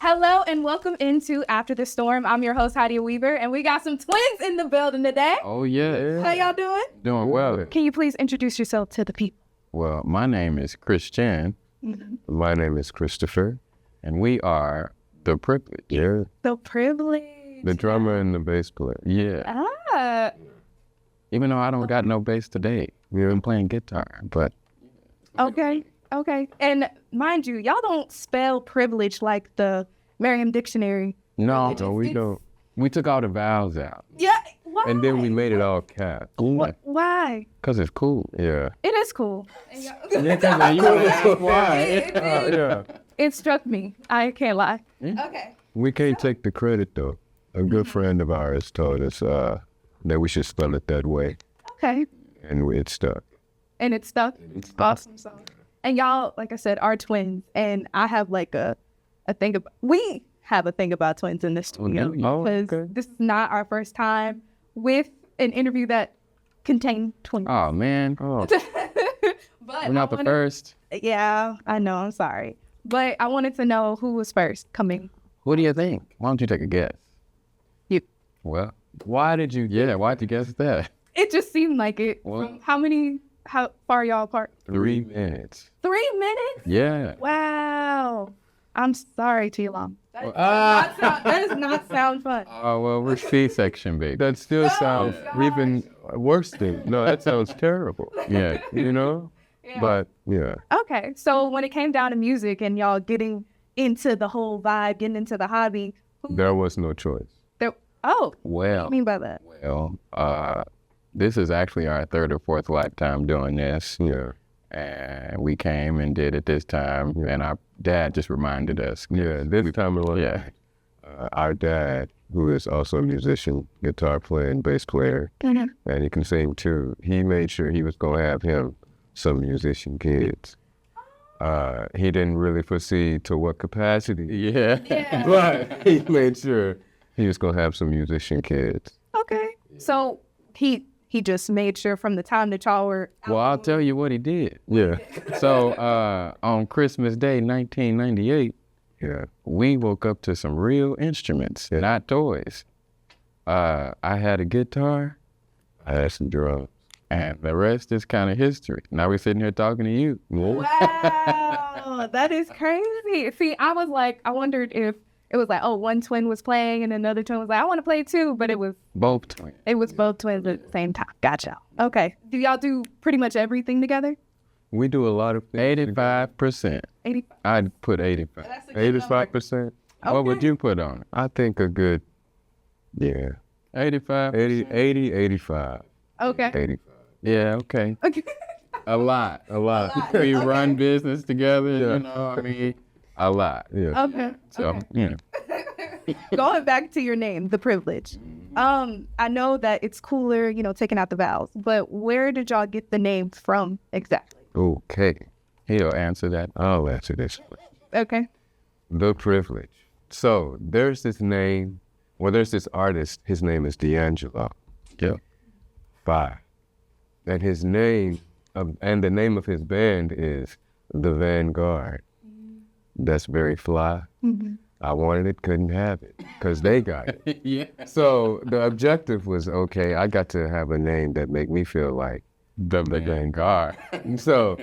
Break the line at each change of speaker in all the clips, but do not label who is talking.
Hello and welcome into After the Storm. I'm your host, Heidi Weaver, and we got some twins in the building today.
Oh, yeah.
How y'all doing?
Doing well.
Can you please introduce yourself to the people?
Well, my name is Christian.
My name is Christopher.
And we are the Prvlg.
Yeah.
The Prvlg.
The drummer and the bass player.
Yeah.
Ah.
Even though I don't got no bass today. I'm playing guitar, but.
Okay. And mind you, y'all don't spell privilege like the Merriam Dictionary.
No,
We don't.
we took all the vowels out.
Yeah. Why?
And then we made it all caps.
Why?
Because it's cool.
Yeah.
It is cool.
You ask why.
Yeah.
It struck me. I can't lie. Okay.
We can't take the credit though. A good friend of ours told us that we should spell it that way,
Okay.
and it stuck.
And it stuck. It's awesome. So, and y'all, like I said, are twins, and I have like a thing about. We have a thing about twins in this studio because this is not our first time with an interview that contained twins.
Oh, man.
But
We're not the first.
Yeah, I know. I'm sorry, but I wanted to know who was first coming.
What do you think? Why don't you take a guess?
You.
Well, why'd you guess that?
It just seemed like it.
Well,
How far y'all apart?
3 minutes.
3 minutes?
Yeah.
Wow. I'm sorry, T-Long. That
Well,
does not sound fun.
Oh, well, we're C-section, baby.
That still sounds even worse than. No, that sounds terrible.
Yeah.
You know?
Yeah.
But yeah.
Okay, so when it came down to music and y'all getting into the whole vibe, getting into the hobby,
There was no choice.
what do
Well,
you mean by that?
this is actually our third or fourth lifetime doing this.
Yeah.
And we came and did it this time. And our dad just reminded us.
Yeah. This time around.
Yeah.
Our dad, who is also a musician, guitar player and bass player, and he can sing too, he made sure he was going to have him some musician kids. He didn't really foresee to what capacity,
Yeah.
but he made sure he was going to have some musician kids.
Okay, so he just made sure from the time that y'all were out
Well, I'll tell you what he did.
Yeah.
So on Christmas Day, 1998,
Yeah.
we woke up to some real instruments, not toys. I had a guitar,
I had some drums.
and the rest is kind of history. Now we're sitting here talking to you.
Wow, that is crazy. See, I wondered if it was like, oh, one twin was playing and another twin was like, I want to play too, but it was
Both twins.
both twins at the same time. Gotcha. Okay. Do y'all do pretty much everything together?
We do a lot of things.
85%.
85.
I'd put 85.
85%.
What would you put on it?
I think a good,
85?
80, 85.
Okay.
85.
Yeah, okay.
Okay.
A lot. We run business together, you know, I mean, a lot.
Yeah.
Okay.
So, yeah.
Going back to your name, the Prvlg. I know that it's cooler, taking out the vowels, but where did y'all get the name from exactly?
Okay.
He'll answer that.
I'll answer this.
Okay.
The Privilege. So there's this artist, his name is D'Angelo.
Yeah.
5. And his name, and the name of his band is The Vanguard. That's very fly.
Mm-hmm.
I wanted it, couldn't have it, because they got it.
Yeah.
So the objective was, okay, I got to have a name that make me feel like
The Vanguard.
So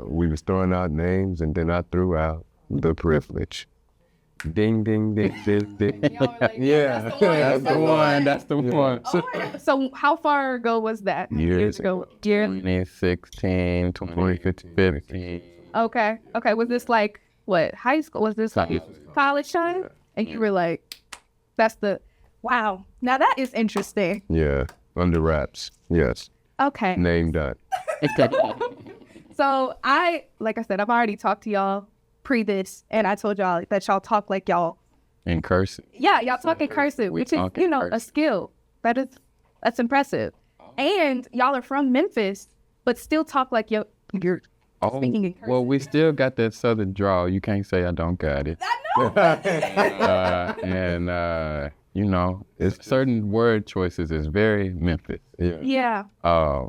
we was throwing out names, and then I threw out The Privilege. Ding, ding, ding, ding, ding.
Y'all were like,
Yeah,
That's the one.
So how far ago was that?
Years
ago.
2016,
2015.
2015.
Okay. Was this like what? High school? Was this like college time? And you were like, wow. Now that is interesting.
Yeah, under wraps. Yes.
Okay.
Name done.
So like I said, I've already talked to y'all pre this, and I told y'all that y'all talk like y'all.
In cursive.
Yeah, y'all talk in cursive, which is, a skill. That's impressive. And y'all are from Memphis, but still talk like you're speaking in cursive.
Well, we still got that southern drawl. You can't say I don't got it. It's certain word choices is very Memphis.
Yeah.
Yeah.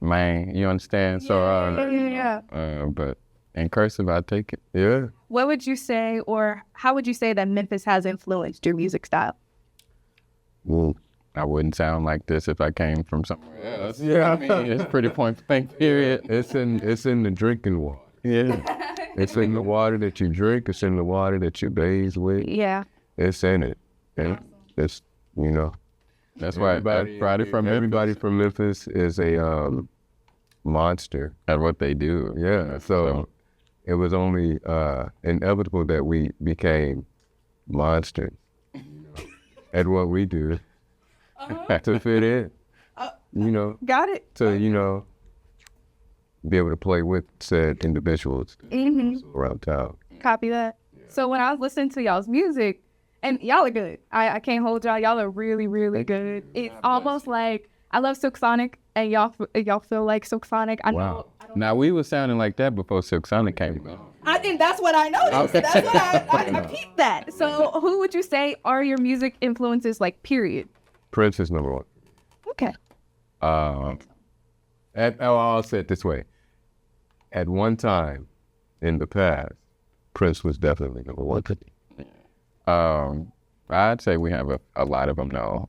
Man, you understand?
Yeah.
But In cursive, I take it.
Yeah.
What would you say, or how would you say that Memphis has influenced your music style?
Well,
I wouldn't sound like this if I came from somewhere else.
Yeah.
I mean, it's pretty point blank, period.
it's in the drinking water.
Yeah.
It's in the water that you drink. It's in the water that you bathe with.
Yeah.
It's in it. And it's, you know.
That's why everybody
from Memphis is a monster
at what they do.
Yeah. So it was only inevitable that we became monsters at what we do to fit in. You know.
Got it.
To, you know, be able to play with said individuals around town.
Copy that. So when I was listening to y'all's music, and y'all are good. I can't hold y'all. Y'all are really, really good. It's almost like I love Silk Sonic, and y'all feel like Silk Sonic. I know.
Now we were sounding like that before Silk Sonic came out.
I think that's what I noticed. That's what I peeped that. So who would you say are your music influences, like, period?
Prince is number one.
Okay.
I'll say it this way. At one time in the past, Prince was definitely number one.
I'd say we have a lot of them now.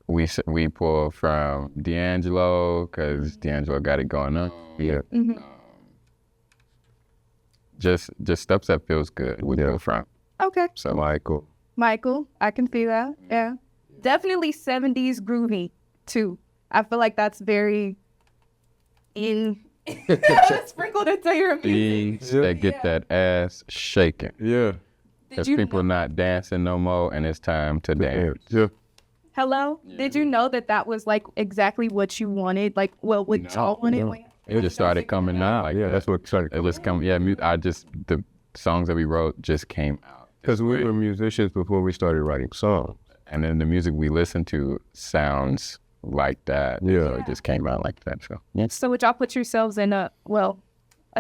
We pull from D'Angelo because D'Angelo got it going on.
Yeah.
Just stuff that feels good. We pull from.
Okay.
So
Michael, I can see that. Yeah. Definitely 70s groovy too. I feel like that's very sprinkled into your music.
Beats that get that ass shaking.
Yeah.
Because people not dancing no more, and it's time to dance.
Yeah.
Hello? Yeah. Did you know that was like exactly what you wanted? Like, well, what y'all wanted?
No. It just started coming out. Like,
that's what started.
It was coming. Yeah, the songs that we wrote just came out.
Because we were musicians before we started writing songs.
And then the music we listen to sounds like that.
Yeah.
It just came out like that. So, yeah.
So would y'all put yourselves in a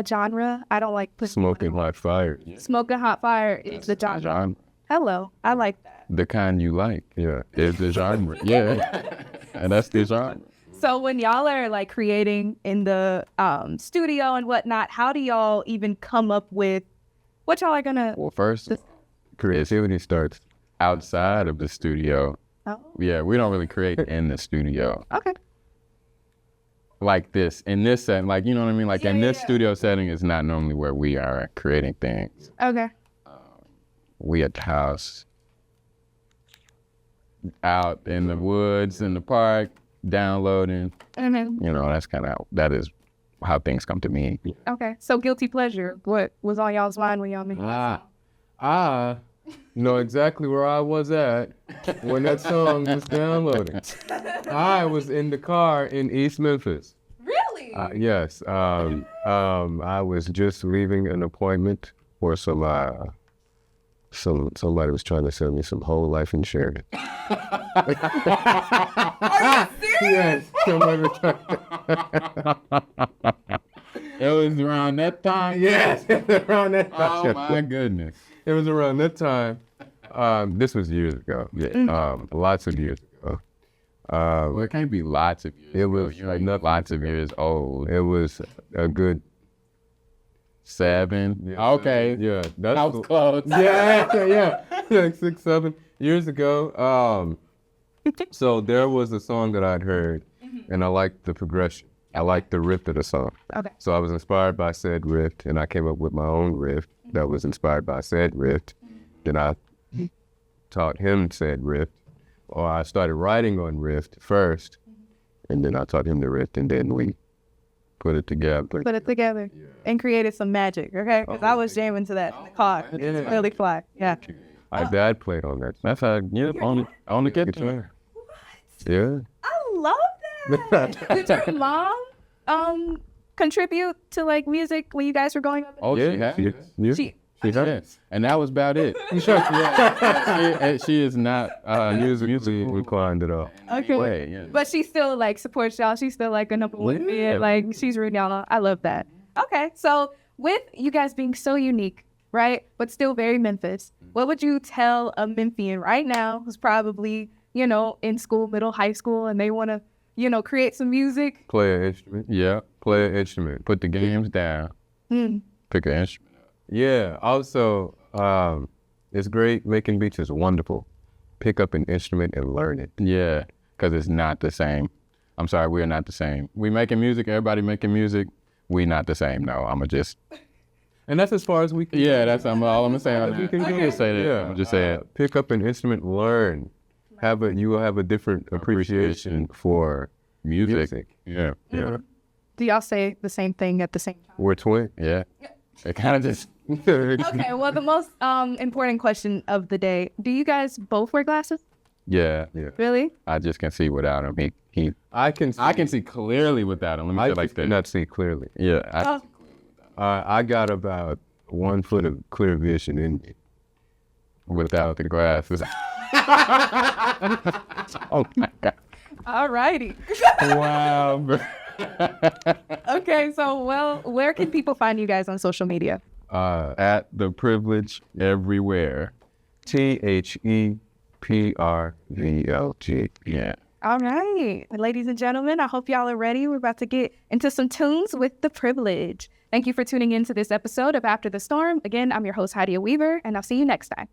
genre? I don't like putting
Smoking hot fire.
Yeah. Smoking hot fire is the genre. Hello. I like that.
The kind you like.
Yeah.
Is the genre. Yeah. And that's the genre.
So when y'all are like creating in the studio and whatnot, how do y'all even come up with what y'all are gonna?
Well, first,
creativity starts
outside of the studio.
Oh.
Yeah, we don't really create in the studio.
Okay.
Like this, in this setting, like, you know what I mean? Like in this studio setting is not normally where we are creating things.
Okay.
We at the house, out in the woods, in the park, downloading.
Mm-hmm.
You know, that is how things come to me.
Okay. So guilty pleasure, what was on y'all's mind when y'all made
I know exactly where I was at when that song was downloading. I was in the car in East Memphis.
Really?
Yes. I was just leaving an appointment for somebody was trying to sell me some whole life insurance.
Are you serious?
Yes. Somebody was trying
It was around that time?
Yes, around that time.
Oh, my goodness.
It was around that time. This was years ago. Yeah. Lots of years ago.
Well, it can't be lots of years.
It was
ago. Like lots of years old.
It was a good
7.
Yeah,
okay.
7. Yeah, that's
I was close.
Yeah, like 6, 7 years ago. So there was a song that I'd heard, and I liked the progression. I liked the riff of the song.
Okay.
So I was inspired by said riff, and I came up with my own riff that was inspired by said riff. Then I taught him said riff, or I started writing on riff first, and then I taught him the riff, and then we put it together.
And created some magic, okay? Because I was jamming to that in the car. It's really fly. Yeah.
My dad played on that.
That's how, on the guitar.
Yeah.
I love that. Did your mom contribute to like music when you guys were growing up?
Oh,
Yeah.
She
Yes. And that was about it. She is not
musically inclined at all.
okay. But she still like supports y'all. She's still like a number one fan. Like she's rooting y'all on. I love that. Okay. So with you guys being so unique, right? But still very Memphis, what would you tell a Memphian right now who's probably, in school, high school, and they want to, create some music?
Play an instrument.
Yeah.
Play an instrument.
Put the games down. Pick an instrument up.
Yeah. Also, it's great. Making beats is wonderful. Pick up an instrument and learn it.
Yeah, because it's not the same. I'm sorry, we're not the same. We making music, everybody making music. We not the same. No, I'ma just.
And that's as far as we can.
Yeah, that's all I'm gonna say on that.
We can
just say that.
Yeah.
I'm just saying.
Pick up an instrument, learn. You will have a different appreciation for music.
Yeah.
Yeah.
Do y'all say the same thing at the same time?
We're twins.
Yeah. It kind of just.
Okay, well, the most important question of the day. Do you guys both wear glasses?
Yeah.
Really?
I just can see without him.
I can
see clearly without him. Let me say it like that.
Not see clearly.
Yeah.
I got about 1 foot of clear vision in me.
Without the glasses.
Oh my God.
All righty.
Wow, bro.
Okay, so, where can people find you guys on social media?
At the Privilege everywhere.
ThePrvlg.
Yeah.
All right. Ladies and gentlemen, I hope y'all are ready. We're about to get into some tunes with The Privilege. Thank you for tuning in to this episode of After the Storm. Again, I'm your host, Hadia Weaver, and I'll see you next time.